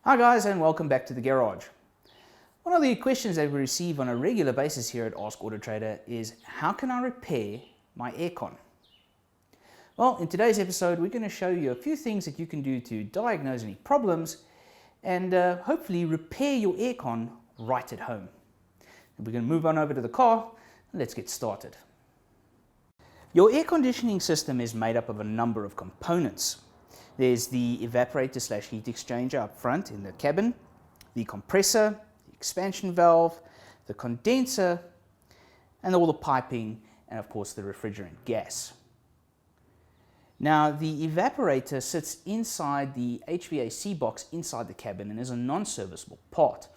Hi guys, and welcome back to the garage. One of the questions that we receive on a regular basis here at Ask Auto Trader is, how can I repair my aircon? Well, in today's episode we're going to show you a few things that you can do to diagnose any problems and hopefully repair your aircon right at home. And we're going to move on over to the car and let's get started. Your air conditioning system is made up of a number of components. There's the evaporator/heat exchanger up front in the cabin, the compressor, the expansion valve, the condenser, and all the piping, and of course the refrigerant gas. Now the evaporator sits inside the HVAC box inside the cabin and is a non-serviceable part.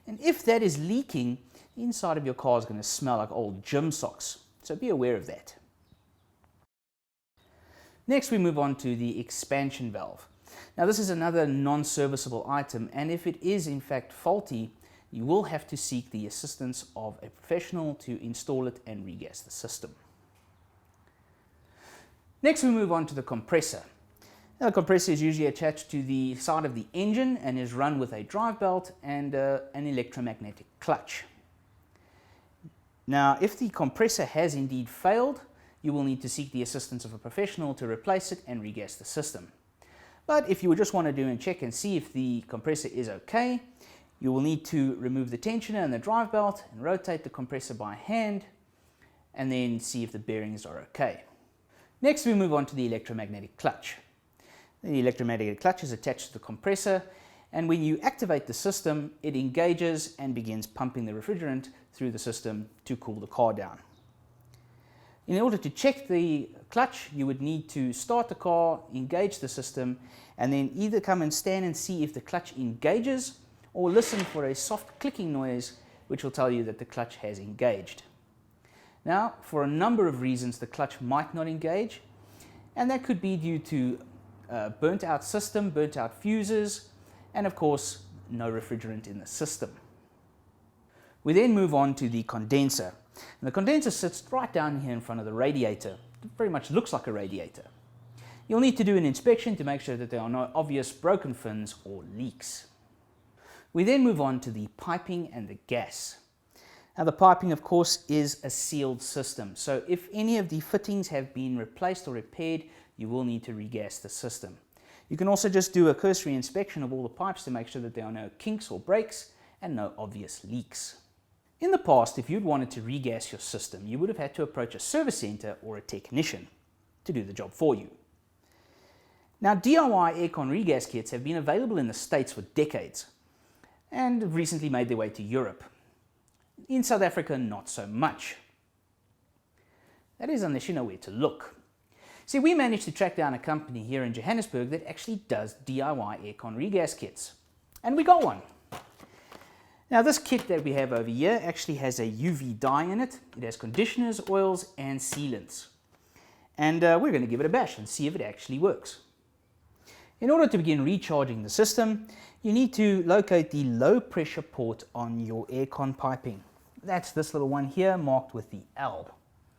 And if that is leaking, the inside of your car is going to smell like old gym socks, so be aware of that. Next we move on to the expansion valve. Now this is another non-serviceable item, and if it is in fact faulty, you will have to seek the assistance of a professional to install it and regas the system. Next we move on to the compressor. Now, the compressor is usually attached to the side of the engine and is run with a drive belt and an electromagnetic clutch. Now if the compressor has indeed failed, you will need to seek the assistance of a professional to replace it and regas the system. But if you just want to do and check and see if the compressor is okay, you will need to remove the tensioner and the drive belt and rotate the compressor by hand and then see if the bearings are okay. Next we move on to the electromagnetic clutch. The electromagnetic clutch is attached to the compressor, and when you activate the system, it engages and begins pumping the refrigerant through the system to cool the car down. In order to check the clutch, you would need to start the car, engage the system, and then either come and stand and see if the clutch engages, or listen for a soft clicking noise which will tell you that the clutch has engaged. Now, for a number of reasons the clutch might not engage, and that could be due to burnt out system, burnt out fuses, and of course no refrigerant in the system. We then move on to the condenser. And the condenser sits right down here in front of the radiator. It very much looks like a radiator. You'll need to do an inspection to make sure that there are no obvious broken fins or leaks. We then move on to the piping and the gas. Now the piping, of course, is a sealed system, so if any of the fittings have been replaced or repaired, you will need to regas the system. You can also just do a cursory inspection of all the pipes to make sure that there are no kinks or breaks and no obvious leaks. In the past, if you'd wanted to regas your system, you would have had to approach a service center or a technician to do the job for you. Now, DIY aircon regas kits have been available in the States for decades and have recently made their way to Europe. In South Africa, not so much. That is unless you know where to look. See, we managed to track down a company here in Johannesburg that actually does DIY aircon regas kits, and we got one. Now this kit that we have over here actually has a UV dye in it. It has conditioners, oils and sealants. And we're going to give it a bash and see if it actually works. In order to begin recharging the system, you need to locate the low pressure port on your aircon piping. That's this little one here marked with the L.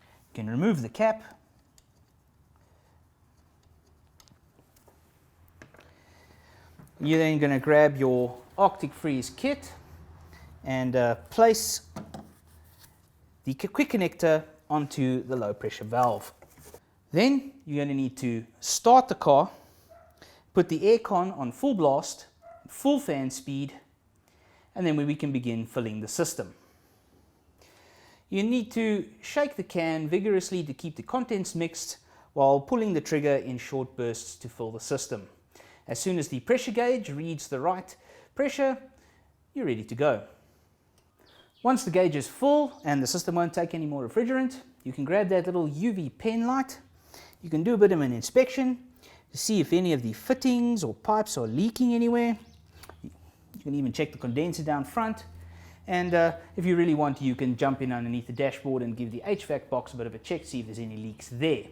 You can remove the cap. You're then going to grab your Arctic Freeze kit and place the quick connector onto the low pressure valve. Then you're going to need to start the car, put the aircon on full blast, full fan speed, and then we can begin filling the system. You need to shake the can vigorously to keep the contents mixed while pulling the trigger in short bursts to fill the system. As soon as the pressure gauge reads the right pressure, you're ready to go. Once the gauge is full and the system won't take any more refrigerant, you can grab that little UV pen light. You can do a bit of an inspection to see if any of the fittings or pipes are leaking anywhere. You can even check the condenser down front, and if you really want to, you can jump in underneath the dashboard and give the HVAC box a bit of a check, see if there's any leaks there.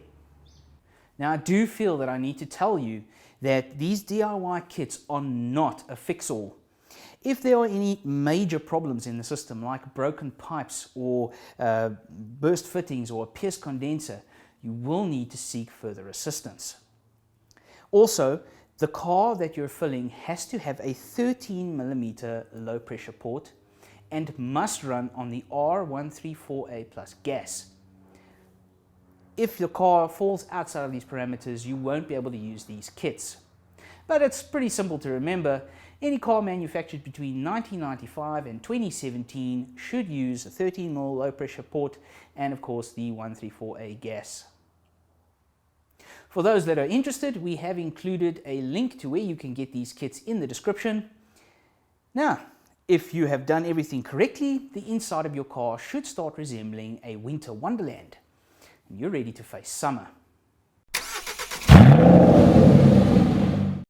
Now I do feel that I need to tell you that these DIY kits are not a fix-all. If there are any major problems in the system, like broken pipes or burst fittings or a pierced condenser, you will need to seek further assistance. Also, The car that you're filling has to have a 13mm low pressure port and must run on the R134A plus gas. If your car falls outside of these parameters, you won't be able to use these kits. But it's pretty simple to remember. Any car manufactured between 1995 and 2017 should use a 13mm low pressure port and of course the 134A gas. For those that are interested, we have included a link to where you can get these kits in the description. Now, if you have done everything correctly, the inside of your car should start resembling a winter wonderland, and you're ready to face summer.